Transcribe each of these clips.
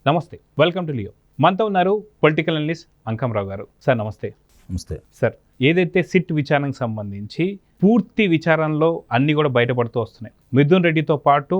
నమస్తే, welcome to Leo. మనతో ఉన్నారు పొలిటికల్ అనలిస్ట్ అంకమరావు గారు. సార్ నమస్తే. నమస్తే సార్, ఏదైతే సిట్ విచారణకు సంబంధించి పూర్తి విచారణలో అన్నీ కూడా బయటపడుతూ వస్తున్నాయి. మిథున్ రెడ్డితో పాటు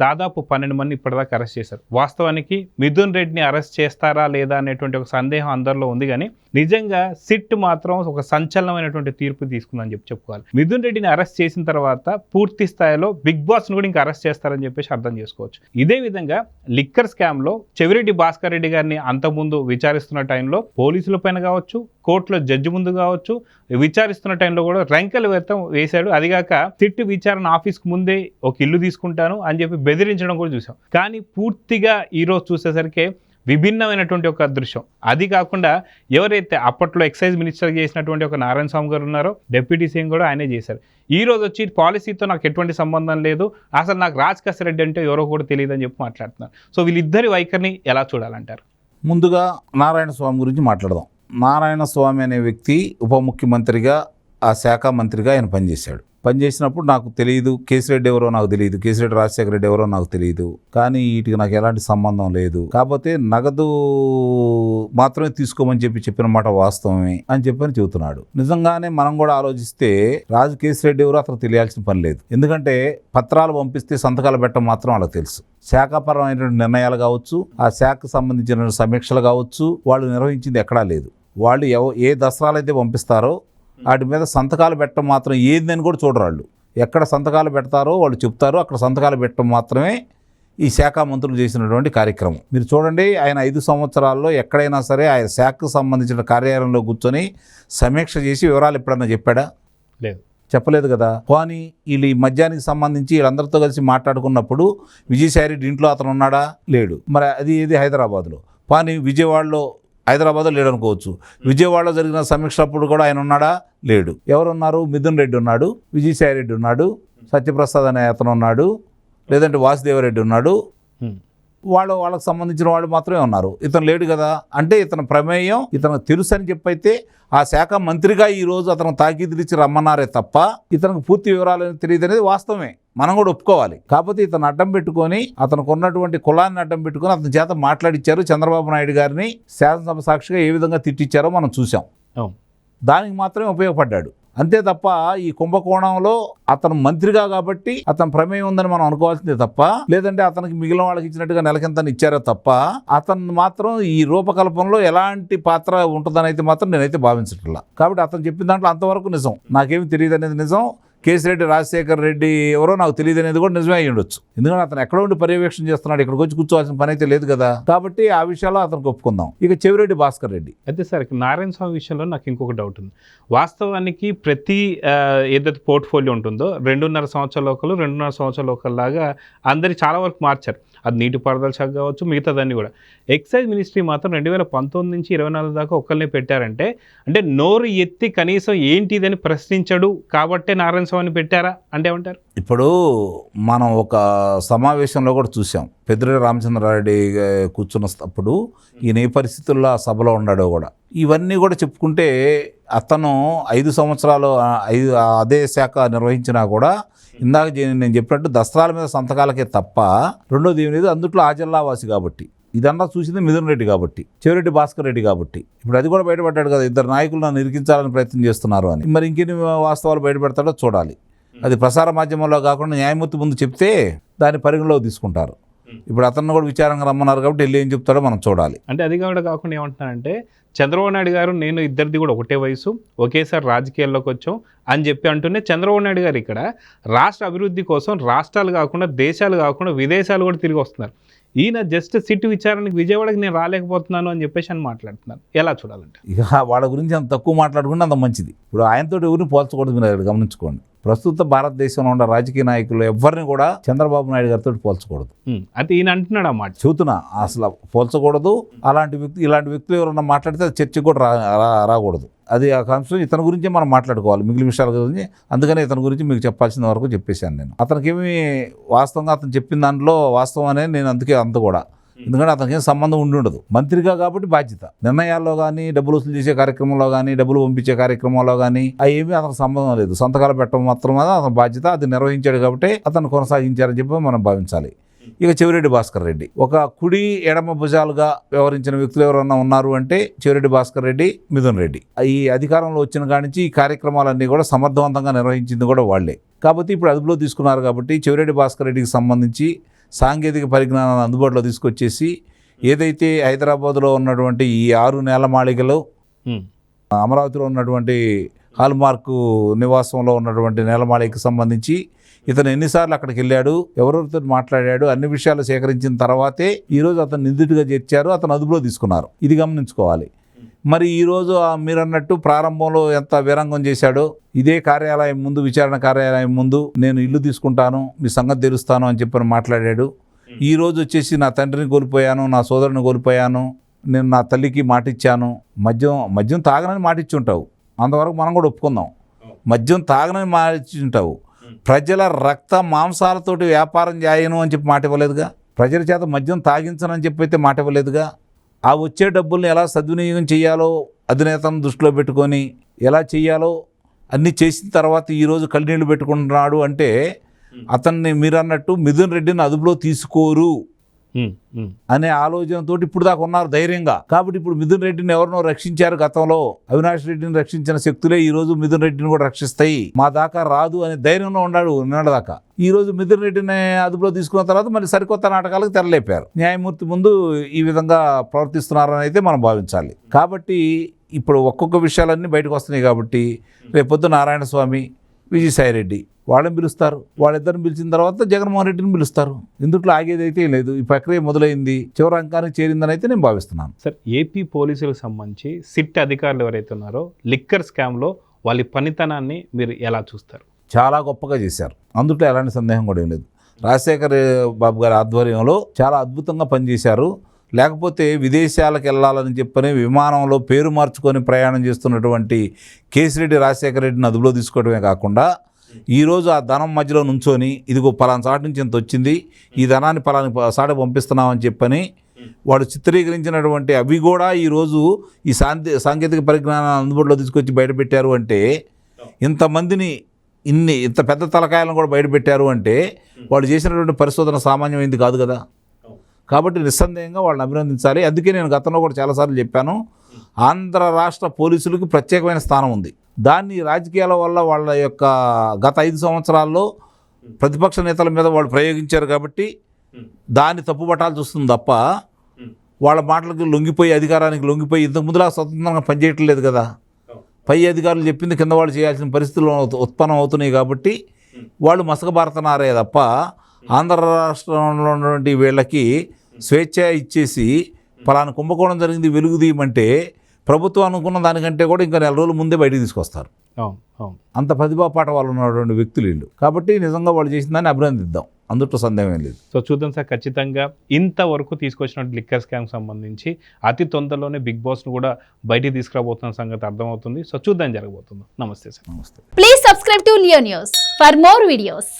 దాదాపు 12 మంది ఇప్పటిదాకా అరెస్ట్ చేశారు. వాస్తవానికి మిథున్ రెడ్డిని అరెస్ట్ చేస్తారా లేదా అనేటువంటి ఒక సందేహం అందరిలో ఉంది. కానీ నిజంగా సిట్ మాత్రం ఒక సంచలనమైనటువంటి తీర్పు తీసుకుందని చెప్పుకోవాలి. మిథున్ రెడ్డిని అరెస్ట్ చేసిన తర్వాత పూర్తి స్థాయిలో బిగ్ బాస్ను కూడా ఇంకా అరెస్ట్ చేస్తారని చెప్పేసి అర్థం చేసుకోవచ్చు. ఇదే విధంగా లిక్కర్ స్కామ్లో చెవిరెడ్డి భాస్కర్ రెడ్డి గారిని అంతకుముందు విచారిస్తున్న టైంలో పోలీసుల పైన కావచ్చు, కోర్టులో జడ్జి ముందు కావచ్చు, విచారిస్తున్న టైంలో కూడా రంకెలు వేశాడు. అదిగాక సిట్ విచారణ ఆఫీస్కి ముందే ఒక ఇల్లు తీసుకుంటాను అని చెప్పి బెదిరించడం కూడా చూసాం. కానీ పూర్తిగా ఈరోజు చూసేసరికి విభిన్నమైనటువంటి ఒక దృశ్యం. అది కాకుండా ఎవరైతే అప్పట్లో ఎక్సైజ్ మినిస్టర్ చేసినటువంటి ఒక నారాయణ స్వామి గారు ఉన్నారో, డిప్యూటీ సీఎం కూడా ఆయనే చేశారు. ఈ రోజు వచ్చి పాలసీతో నాకు ఎటువంటి సంబంధం లేదు, అసలు నాకు రాజకేశ్ రెడ్డి అంటే ఎవరో కూడా తెలియదు అని చెప్పి మాట్లాడుతున్నారు. సో వీళ్ళిద్దరి వైఖరిని ఎలా చూడాలంటారు? ముందుగా నారాయణ స్వామి గురించి మాట్లాడదాం. నారాయణ స్వామి అనే వ్యక్తి ఉప ముఖ్యమంత్రిగా, ఆ శాఖ మంత్రిగా ఆయన పనిచేసినప్పుడు నాకు తెలియదు, కేసిరెడ్డి ఎవరో నాకు తెలియదు, కేసిరెడ్డి రాజశేఖర రెడ్డి ఎవరో నాకు తెలియదు. కానీ వీటికి నాకు ఎలాంటి సంబంధం లేదు. కాకపోతే నగదు మాత్రమే తీసుకోమని చెప్పిన మాట వాస్తవమే అని చెబుతున్నాడు. నిజంగానే మనం కూడా ఆలోచిస్తే కేసిరెడ్డి ఎవరో అతను తెలియాల్సిన పని లేదు. ఎందుకంటే పత్రాలు పంపిస్తే సంతకాలు పెట్టడం మాత్రం వాళ్ళకి తెలుసు. శాఖాపరమైనటువంటి నిర్ణయాలు కావచ్చు, ఆ శాఖకు సంబంధించిన సమీక్షలు కావచ్చు, వాళ్ళు నిర్వహించింది ఎక్కడా లేదు. వాళ్ళు ఏ దసరాలు అయితే పంపిస్తారో వాటి మీద సంతకాలు పెట్టడం మాత్రం ఏందని కూడా చూడరు. వాళ్ళు ఎక్కడ సంతకాలు పెడతారో వాళ్ళు చెప్తారో అక్కడ సంతకాలు పెట్టడం మాత్రమే ఈ శాఖ మంత్రులు చేసినటువంటి కార్యక్రమం. మీరు చూడండి, ఆయన 5 సంవత్సరాల్లో ఎక్కడైనా సరే ఆయన శాఖకు సంబంధించిన కార్యాలయంలో కూర్చొని సమీక్ష చేసి వివరాలు ఎప్పుడన్నా చెప్పాడా? లేదు, చెప్పలేదు కదా. కానీ వీళ్ళు ఈ మద్యానికి సంబంధించి వీళ్ళందరితో కలిసి మాట్లాడుకున్నప్పుడు విజయసాయి రెడ్డి ఇంట్లో అతను ఉన్నాడా? లేడు. మరి ఇది హైదరాబాద్లో. కానీ విజయవాడలో, హైదరాబాద్లో లేడు అనుకోవచ్చు. విజయవాడలో జరిగిన సమీక్షప్పుడు కూడా ఆయన ఉన్నాడా? లేడు. ఎవరున్నారు? మిథున్ రెడ్డి ఉన్నాడు, విజయసాయి రెడ్డి ఉన్నాడు, సత్యప్రసాద్ అనే అతను ఉన్నాడు, లేదంటే వాసుదేవరెడ్డి ఉన్నాడు. వాళ్ళకు సంబంధించిన వాళ్ళు మాత్రమే ఉన్నారు. ఇతను లేడు కదా. అంటే ఇతని ప్రమేయం ఇతనికి తెలుసు అని చెప్పైతే ఆ శాఖ మంత్రిగా ఈరోజు అతను తాకీదులు ఇచ్చి రమ్మన్నారే తప్ప ఇతనికి పూర్తి వివరాలు తెలియదు అనేది వాస్తవమే, మనం కూడా ఒప్పుకోవాలి. కాకపోతే ఇతను అడ్డం పెట్టుకొని, అతనికి ఉన్నటువంటి కులాన్ని అడ్డం పెట్టుకొని అతని చేత మాట్లాడిచ్చారు. చంద్రబాబు నాయుడు గారిని శాసనసభ సాక్షిగా ఏ విధంగా తిట్టించారో మనం చూసాం. దానికి మాత్రమే ఉపయోగపడ్డాడు. అంతే తప్ప ఈ కుంభకోణంలో అతను మంత్రిగా కాబట్టి అతని ప్రమేయం ఉందని మనం అనుకోవాల్సిందే తప్ప, లేదంటే అతనికి మిగిలిన వాళ్ళకి ఇచ్చినట్టుగా నెలకింత ఇచ్చారో తప్ప అతను మాత్రం ఈ రూపకల్పనలో ఎలాంటి పాత్ర ఉంటుందని అయితే మాత్రం నేనైతే భావించట్లా. కాబట్టి అతను చెప్పిన దాంట్లో అంతవరకు నిజం. నాకేమి తెలియదు అనేది నిజం. కేసిరెడ్డి రాజశేఖర రెడ్డి ఎవరో నాకు తెలియదు అనేది కూడా నిజమే అయ్యి ఉండొచ్చు. ఎందుకంటే అతను ఎక్కడ ఉండి పర్యవేక్షణ చేస్తున్నాడు, ఇక్కడికి వచ్చి కూర్చోవాల్సిన పని అయితే లేదు కదా. కాబట్టి ఆ విషయాల్లో అతనికి ఒప్పుకుందాం. ఇక చెవిరెడ్డి భాస్కర్ రెడ్డి అయితే సార్, నారాయణ స్వామి విషయంలో నాకు ఇంకొక డౌట్ ఉంది. వాస్తవానికి ప్రతి ఏదైతే పోర్ట్ఫోలియో ఉంటుందో 2.5 సంవత్సరాల లోకలు 2.5 సంవత్సరాల లోకల్లాగా అందరి చాలా వరకు మార్చారు. అది నీటిపారుదల శాఖ కావచ్చు, మిగతాదాన్ని కూడా. ఎక్సైజ్ మినిస్ట్రీ మాత్రం 2019 నుంచి 24 దాకా ఒక్కరినే పెట్టారంటే, అంటే నోరు ఎత్తి కనీసం ఏంటిదని ప్రశ్నించడు కాబట్టే నారాయణ స్వామిని పెట్టారా అంటే ఏమంటారు? ఇప్పుడు మనం ఒక సమావేశంలో కూడా చూసాం, పెద్దిరెడ్డి రామచంద్రారెడ్డి కూర్చున్నప్పుడు ఈయన ఏ పరిస్థితుల్లో ఆ సభలో ఉన్నాడో కూడా. ఇవన్నీ కూడా చెప్పుకుంటే అతను 5 సంవత్సరాలు అదే శాఖ నిర్వహించినా కూడా ఇందాక నేను చెప్పినట్టు దసరాల మీద సంతకాలకే తప్ప రెండోది ఏమి లేదు. అందుట్లో ఆ జిల్లావాసి కాబట్టి ఇదన్నా చూసింది మిథున్ రెడ్డి కాబట్టి, చెవిరెడ్డి భాస్కర్ రెడ్డి కాబట్టి. ఇప్పుడు అది కూడా బయటపడ్డాడు కదా, 2 నాయకులు నన్ను ఇరికించాలని ప్రయత్నం చేస్తున్నారు అని. మరి ఇంకెన్ని వాస్తవాలు బయటపెడతాడో చూడాలి. అది ప్రసార మాధ్యమంలో కాకుండా న్యాయమూర్తి ముందు చెప్తే దాన్ని పరిగణలో తీసుకుంటారు. ఇప్పుడు అతను కూడా విచారంగా రమ్మన్నారు కాబట్టి వెళ్ళి ఏం చెప్తాడో మనం చూడాలి. అంటే అది కూడా కాకుండా ఏమంటున్నారంటే, చంద్రబాబు నాయుడు గారు నేను ఇద్దరిది కూడా ఒకటే వయసు, ఒకేసారి రాజకీయాల్లోకి వచ్చాం అని చెప్పి అంటూనే చంద్రబాబు నాయుడు గారు ఇక్కడ రాష్ట్ర అభివృద్ధి కోసం రాష్ట్రాలు కాకుండా దేశాలు కాకుండా విదేశాలు కూడా తిరిగి వస్తున్నారు. ఈయన జస్ట్ సిట్ విచారణకి విజయవాడకి నేను రాలేకపోతున్నాను అని చెప్పేసి అని మాట్లాడుతున్నాను. ఎలా చూడాలంటే ఇక వాళ్ళ గురించి అంత తక్కువ మాట్లాడుకుంటే అంత మంచిది. ఇప్పుడు ఆయనతో ఎవరిని పోల్చకూడదు, మీరు గమనించుకోండి. ప్రస్తుత భారతదేశంలో ఉన్న రాజకీయ నాయకులు ఎవరిని కూడా చంద్రబాబు నాయుడు గారితో పోల్చకూడదు. అంటే ఈయన అంటున్నాడు అన్నమాట, చెబుతున్నా, అసలు పోల్చకూడదు. ఇలాంటి వ్యక్తులు ఎవరన్నా మాట్లాడితే అది చర్చకు కూడా రాకూడదు. అది ఆ అంశం ఇతని గురించే మనం మాట్లాడుకోవాలి, మిగిలిన విషయాల గురించి. అందుకని ఇతని గురించి మీకు చెప్పాల్సిన వరకు చెప్పేశాను నేను. అతనికేమి వాస్తవంగా అతను చెప్పిన దాంట్లో వాస్తవం అనేది నేను అందుకే అంత కూడా, ఎందుకంటే అతనికి ఏం సంబంధం ఉండదు. మంత్రిగా కాబట్టి బాధ్యత, నిర్ణయాల్లో కానీ డబ్బులు వసూలు చేసే కార్యక్రమంలో కానీ డబ్బులు పంపించే కార్యక్రమంలో కానీ అవి ఏమీ అతనికి సంబంధం లేదు. సంతకాలు పెట్టడం మాత్రం అతని బాధ్యత, అది నిర్వహించాడు కాబట్టి అతను కొనసాగించారని చెప్పి మనం భావించాలి. ఇక చెవిరెడ్డి భాస్కర్ రెడ్డి. ఒక కుడి ఎడమ భుజాలుగా వ్యవహరించిన వ్యక్తులు ఎవరన్నా ఉన్నారు అంటే చెవిరెడ్డి భాస్కర్ రెడ్డి, మిథున్ రెడ్డి. ఈ అధికారంలో వచ్చిన కాడి నుంచి ఈ కార్యక్రమాలన్నీ కూడా సమర్థవంతంగా నిర్వహించింది కూడా వాళ్లే. కాబట్టి ఇప్పుడు అదుపులో తీసుకున్నారు. కాబట్టి చెవిరెడ్డి భాస్కర్ రెడ్డికి సంబంధించి సాంకేతిక పరిజ్ఞానాన్ని అందుబాటులో తీసుకొచ్చేసి ఏదైతే హైదరాబాద్లో ఉన్నటువంటి ఈ 6 నేలమాళిగలు, అమరావతిలో ఉన్నటువంటి హాల్మార్క్ నివాసంలో ఉన్నటువంటి నేలమాళికి సంబంధించి ఇతను ఎన్నిసార్లు అక్కడికి వెళ్ళాడు, ఎవరితో మాట్లాడాడు, అన్ని విషయాలు సేకరించిన తర్వాతే ఈరోజు అతను నిందితుడిగా చేర్చారు, అతను అదుపులో తీసుకున్నారు. ఇది గమనించుకోవాలి. మరి ఈరోజు మీరన్నట్టు ప్రారంభంలో ఎంత విరంగం చేశాడో, ఇదే కార్యాలయం ముందు, విచారణ కార్యాలయం ముందు నేను ఇల్లు తీసుకుంటాను, మీ సంగతి తెలుస్తాను అని చెప్పని మాట్లాడాడు. ఈ రోజు వచ్చేసి నా తండ్రిని కోల్పోయాను, నా సోదరుని కోల్పోయాను, నేను నా తల్లికి మాటిచ్చాను. మద్యం తాగనని మాటిచ్చి ఉంటావు, అంతవరకు మనం కూడా ఒప్పుకుందాం. మద్యం తాగనని మాటిచ్చి ఉంటావు. ప్రజల రక్త మాంసాలతోటి వ్యాపారం చేయను అని చెప్పి మాట ఇవ్వలేదుగా. ప్రజల చేత మద్యం తాగించనని చెప్పి అయితే మాట ఇవ్వలేదుగా. ఆ వచ్చే డబ్బుల్ని ఎలా సద్వినియోగం చేయాలో అధినేతను దృష్టిలో పెట్టుకొని ఎలా చేయాలో అన్నీ చేసిన తర్వాత ఈరోజు కళ్ళనీళ్ళు పెట్టుకుంటున్నాడు అంటే అతన్ని మీరు అన్నట్టు మిథున్ రెడ్డిని అదుపులో తీసుకోరు అనే ఆలోచనతో ఇప్పుడు దాకా ఉన్నారు ధైర్యంగా. కాబట్టి ఇప్పుడు మిథున్ రెడ్డిని ఎవరినో రక్షించారు గతంలో, అవినాష్ రెడ్డిని రక్షించిన శక్తులే ఈ రోజు మిథున్ రెడ్డిని కూడా రక్షిస్తాయి, మా దాకా రాదు అనే ధైర్యంలో ఉన్నాడు నిన్నటిదాకా. ఈ రోజు మిథున్ రెడ్డిని అదుపులో తీసుకున్న తర్వాత మళ్ళీ సరికొత్త నాటకాలకు తెరలేపారు. న్యాయమూర్తి ముందు ఈ విధంగా ప్రవర్తిస్తున్నారని అయితే మనం భావించాలి. కాబట్టి ఇప్పుడు ఒక్కొక్క విషయాలన్నీ బయటకు వస్తున్నాయి. కాబట్టి రేపొద్దు నారాయణ స్వామి, విజయసాయిరెడ్డి వాళ్ళని పిలుస్తారు. వాళ్ళిద్దరిని పిలిచిన తర్వాత జగన్మోహన్ రెడ్డిని పిలుస్తారు. ఇందుట్లో ఆగేది అయితే లేదు. ఈ ప్రక్రియ మొదలైంది, చివరి అంకానికి చేరిందని అయితే నేను భావిస్తున్నాను. సార్, ఏపీ పోలీసులకు సంబంధించి సిట్ అధికారులు ఎవరైతే ఉన్నారో లిక్కర్ స్కామ్లో వాళ్ళ పనితనాన్ని మీరు ఎలా చూస్తారు? చాలా గొప్పగా చేశారు, అందుట్లో ఎలాంటి సందేహం కూడా ఏం లేదు. రాజశేఖర్ బాబు గారి ఆధ్వర్యంలో చాలా అద్భుతంగా పనిచేశారు. లేకపోతే విదేశాలకు వెళ్ళాలని చెప్పని విమానంలో పేరు మార్చుకొని ప్రయాణం చేస్తున్నటువంటి కేసిరెడ్డి రాజశేఖర రెడ్డిని అదుపులో తీసుకోవడమే కాకుండా ఈరోజు ఆ ధనం మధ్యలో నుంచొని ఇదిగో పలానా చాటు నుంచి ఎంత వచ్చింది, ఈ ధనాన్ని పలానా సాటి పంపిస్తున్నామని చెప్పని వాడు చిత్రీకరించినటువంటి అవి కూడా ఈరోజు ఈ సాంకేతిక పరిజ్ఞానాన్ని అందుబాటులో తీసుకొచ్చి బయటపెట్టారు అంటే, ఇంతమందిని ఇంత పెద్ద తలకాయలను కూడా బయటపెట్టారు అంటే వాళ్ళు చేసినటువంటి పరిశోధన సామాన్యమైంది కాదు కదా. కాబట్టి నిస్సందేహంగా వాళ్ళని అభినందించాలి. అందుకే నేను గతంలో కూడా చాలాసార్లు చెప్పాను, ఆంధ్ర రాష్ట్ర పోలీసులకు ప్రత్యేకమైన స్థానం ఉంది. దాన్ని రాజకీయాల వల్ల వాళ్ళ యొక్క గత 5 సంవత్సరాల్లో ప్రతిపక్ష నేతల మీద వాళ్ళు ప్రయోగించారు. కాబట్టి దాన్ని తప్పుపట్టాల్సి వస్తుంది తప్ప వాళ్ళ మాటలకు లొంగిపోయి, అధికారానికి లొంగిపోయి ఇంతకు ముందులా స్వతంత్రంగా పనిచేయటం లేదు కదా. పై అధికారులు చెప్పింది కింద వాళ్ళు చేయాల్సిన పరిస్థితులు ఉత్పన్నం అవుతున్నాయి. కాబట్టి వాళ్ళు మసకబారుతున్నారే తప్ప ఆంధ్ర రాష్ట్రంలో ఉన్నటువంటి వీళ్ళకి స్వేచ్ఛ ఇచ్చేసి పలానా కుంభకోణం జరిగింది వెలుగు తీయమంటే ప్రభుత్వం అనుకున్న దానికంటే కూడా ఇంకా 4 రోజుల ముందే బయటికి తీసుకొస్తారు. అంత ప్రతిభాపాఠ వాళ్ళు ఉన్నటువంటి వ్యక్తులు వీళ్ళు. కాబట్టి నిజంగా వాళ్ళు చేసిన దాన్ని అభినందిద్దాం, అందులో సందేహం లేదు. సో చూద్దాం సార్, ఖచ్చితంగా ఇంతవరకు తీసుకొచ్చినట్టు లిక్కర్ స్కామ్ సంబంధించి అతి తొందరలోనే బిగ్ బాస్ను కూడా బయటికి తీసుకురాబోతున్న సంగతి అర్థమవుతుంది. సో చూద్దాం జరగబోతుంది. నమస్తే సార్. నమస్తే. Please subscribe to Leo news for more videos.